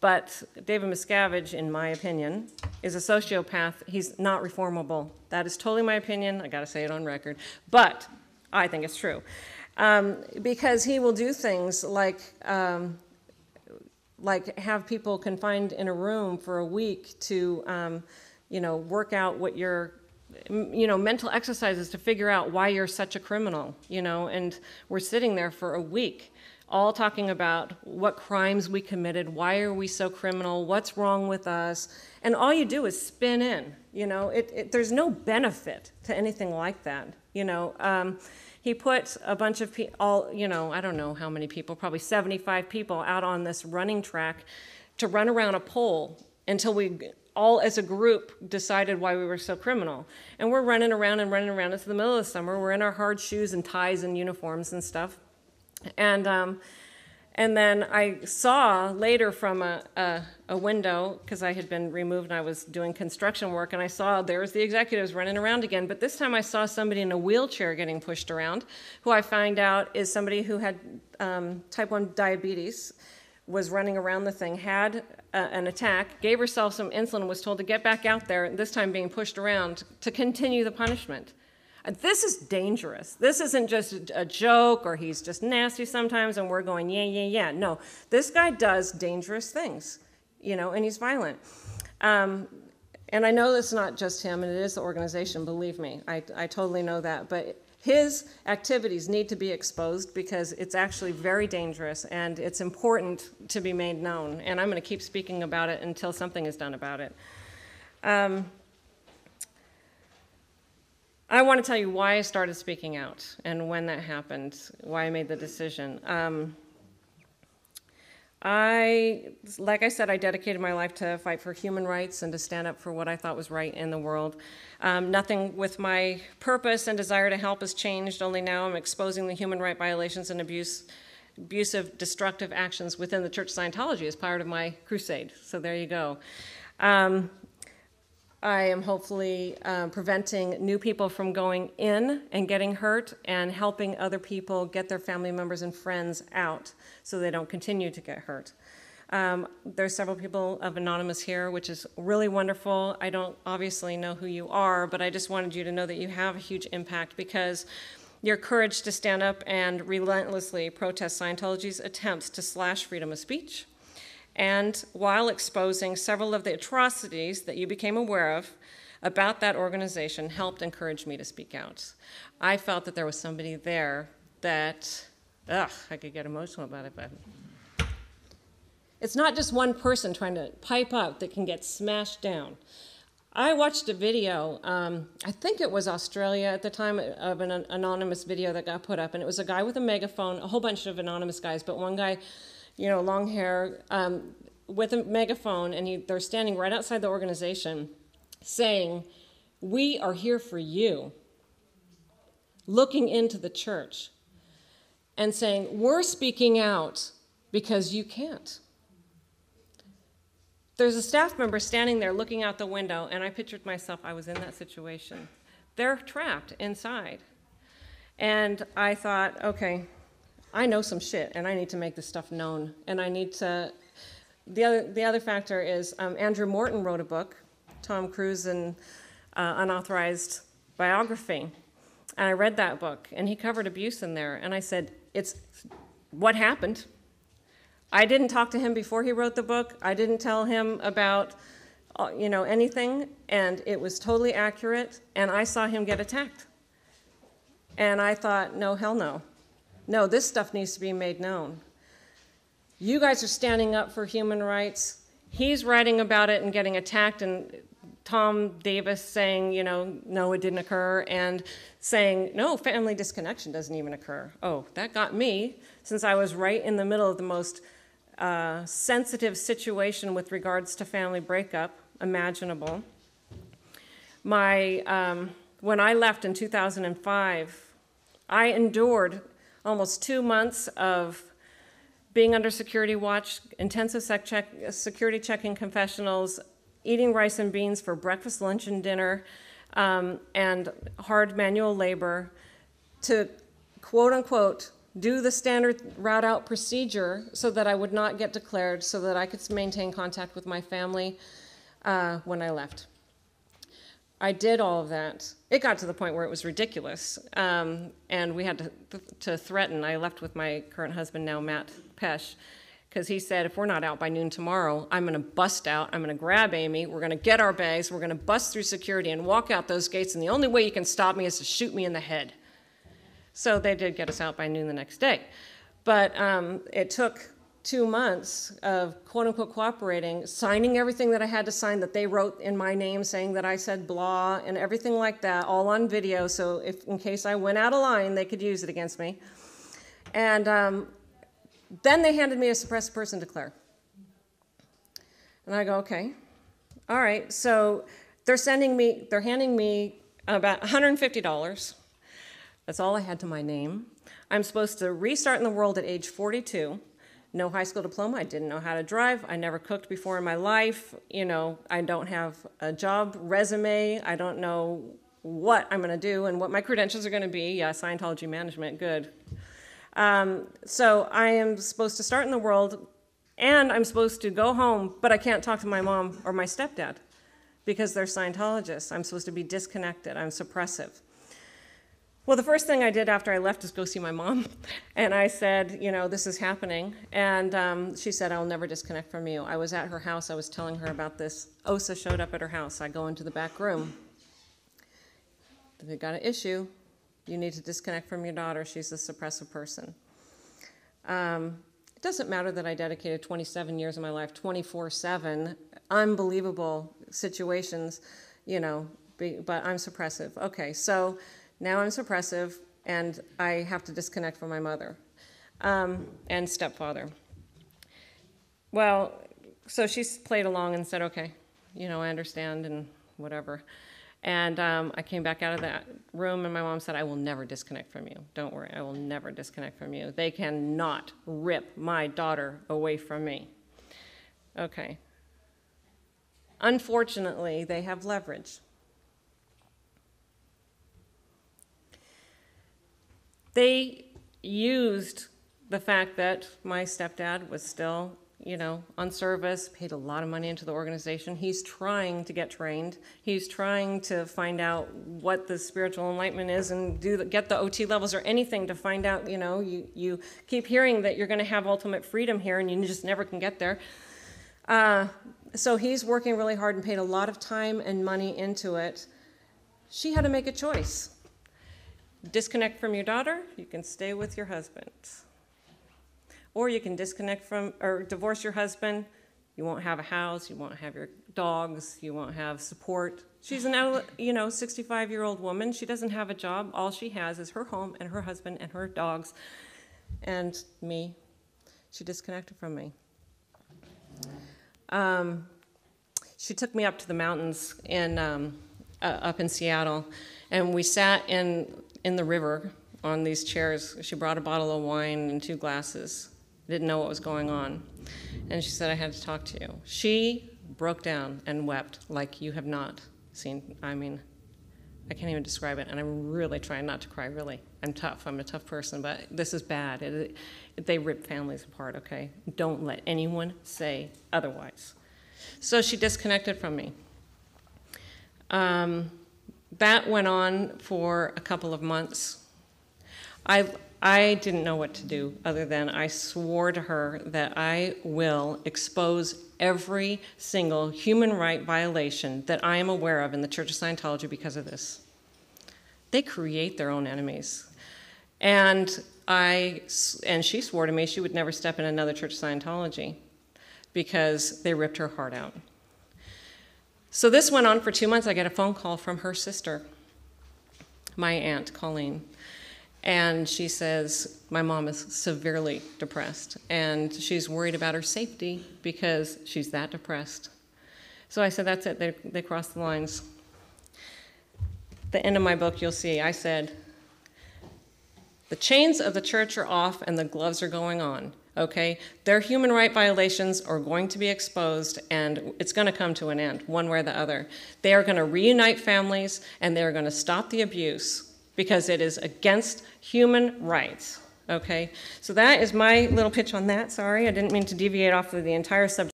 But David Miscavige, in my opinion, is a sociopath. He's not reformable. That is totally my opinion. I got to say it on record. But I think it's true. Because he will do things like have people confined in a room for a week to, work out what your, mental exercises to figure out why you're such a criminal, and we're sitting there for a week, all talking about what crimes we committed, why are we so criminal, what's wrong with us, and all you do is spin in, there's no benefit to anything like that, He put a bunch of people, I don't know how many people, probably 75 people out on this running track to run around a pole until we all as a group decided why we were so criminal. And we're running around. It's the middle of the summer. We're in our hard shoes and ties and uniforms and stuff. And then I saw later from a window, because I had been removed and I was doing construction work, and I saw there's the executives running around again. But this time I saw somebody in a wheelchair getting pushed around, who I find out is somebody who had type 1 diabetes, was running around the thing, had an attack, gave herself some insulin, was told to get back out there, this time being pushed around to continue the punishment. This is dangerous. This isn't just a joke or he's just nasty sometimes and we're going, yeah. No, this guy does dangerous things, and he's violent. And I know it's not just him, and it is the organization, believe me. I totally know that. But his activities need to be exposed because it's actually very dangerous and it's important to be made known. And I'm going to keep speaking about it until something is done about it. I want to tell you why I started speaking out and when that happened, why I made the decision. Like I said, I dedicated my life to fight for human rights and to stand up for what I thought was right in the world. Nothing with my purpose and desire to help has changed, only now I'm exposing the human rights violations and abusive, destructive actions within the Church of Scientology as part of my crusade. So there you go. I am hopefully preventing new people from going in and getting hurt and helping other people get their family members and friends out so they don't continue to get hurt. There's several people of Anonymous here, which is really wonderful. I don't obviously know who you are, but I just wanted you to know that you have a huge impact because your courage to stand up and relentlessly protest Scientology's attempts to slash freedom of speech, and while exposing several of the atrocities that you became aware of about that organization, helped encourage me to speak out. I felt that there was somebody there that, I could get emotional about it, but it's not just one person trying to pipe up that can get smashed down. I watched a video, I think it was Australia at the time, of an anonymous video that got put up, and it was a guy with a megaphone, a whole bunch of anonymous guys, but one guy, long hair, with a megaphone, and they're standing right outside the organization saying, "We are here for you," looking into the church and saying, "We're speaking out because you can't." There's a staff member standing there looking out the window, and I pictured myself, I was in that situation. They're trapped inside. And I thought, okay, I know some shit, and I need to make this stuff known. And I need to, the other factor is Andrew Morton wrote a book, Tom Cruise and Unauthorized Biography. And I read that book, and he covered abuse in there. And I said, it's what happened. I didn't talk to him before he wrote the book. I didn't tell him about, anything, and it was totally accurate, and I saw him get attacked. And I thought, no, hell no. No, this stuff needs to be made known. You guys are standing up for human rights. He's writing about it and getting attacked, and Tom Davis saying, no, it didn't occur, and saying, no, family disconnection doesn't even occur. Oh, that got me, since I was right in the middle of the most sensitive situation with regards to family breakup imaginable. When I left in 2005, I endured almost 2 months of being under security watch, intensive security checking confessionals, eating rice and beans for breakfast, lunch, and dinner, and hard manual labor to, quote unquote, do the standard route out procedure so that I would not get declared, so that I could maintain contact with my family when I left. I did all of that. It got to the point where it was ridiculous, and we had to threaten. I left with my current husband now, Matt Pesh, because he said, if we're not out by noon tomorrow, I'm going to bust out, I'm going to grab Amy, we're going to get our bags, we're going to bust through security and walk out those gates, and the only way you can stop me is to shoot me in the head. So they did get us out by noon the next day. But it took 2 months of quote-unquote cooperating, signing everything that I had to sign that they wrote in my name, saying that I said blah and everything like that, all on video, so if in case I went out of line, they could use it against me. And then they handed me a suppressed person declare. And I go, okay, all right, so they're handing me about $150. That's all I had to my name. I'm supposed to restart in the world at age 42. No high school diploma, I didn't know how to drive, I never cooked before in my life, you know, I don't have a job resume, I don't know what I'm gonna do and what my credentials are gonna be. Yeah, Scientology management, good. So I am supposed to start in the world, and I'm supposed to go home, but I can't talk to my mom or my stepdad because they're Scientologists. I'm supposed to be disconnected, I'm suppressive. Well, the first thing I did after I left was go see my mom, and I said, you know, this is happening, and she said, I'll never disconnect from you. I was at her house, I was telling her about this. OSA showed up at her house. I go into the back room. They got an issue. You need to disconnect from your daughter. She's a suppressive person. It doesn't matter that I dedicated 27 years of my life, 24/7, unbelievable situations, you know, but I'm suppressive. Okay, so now I'm suppressive, and I have to disconnect from my mother and stepfather. Well, so she played along and said, okay, you know, I understand and whatever. And I came back out of that room, and my mom said, I will never disconnect from you. Don't worry, I will never disconnect from you. They cannot rip my daughter away from me. Okay. Unfortunately, they have leverage. They used the fact that my stepdad was still, you know, on service, paid a lot of money into the organization. He's trying to get trained. He's trying to find out what the spiritual enlightenment is and get the OT levels or anything to find out, you know, you keep hearing that you're going to have ultimate freedom here and you just never can get there. So he's working really hard and paid a lot of time and money into it. She had to make a choice. Disconnect from your daughter, you can stay with your husband. Or you can disconnect from, or divorce your husband. You won't have a house, you won't have your dogs, you won't have support. She's an, you know, 65-year-old woman. She doesn't have a job. All she has is her home and her husband and her dogs and me. She disconnected from me. She took me up to the mountains up in Seattle, and we sat in the river on these chairs. She brought a bottle of wine and 2 glasses. Didn't know what was going on. And she said, I had to talk to you. She broke down and wept like you have not seen. I mean, I can't even describe it, and I'm really trying not to cry, really. I'm tough. I'm a tough person, but this is bad. They rip families apart, okay? Don't let anyone say otherwise. So she disconnected from me. That went on for a couple of months. I didn't know what to do other than I swore to her that I will expose every single human right violation that I am aware of in the Church of Scientology because of this. They create their own enemies. And she swore to me she would never step in another Church of Scientology because they ripped her heart out. So this went on for 2 months. I get a phone call from her sister, my aunt, Colleen. And she says, my mom is severely depressed, and she's worried about her safety because she's that depressed. So I said, that's it, they crossed the lines. The end of my book, you'll see, I said, the chains of the church are off and the gloves are going on, okay? Their human right violations are going to be exposed, and it's going to come to an end, one way or the other. They are going to reunite families, and they are going to stop the abuse, because it is against human rights, Okay, so that is my little pitch on that. Sorry, I didn't mean to deviate off of the entire subject.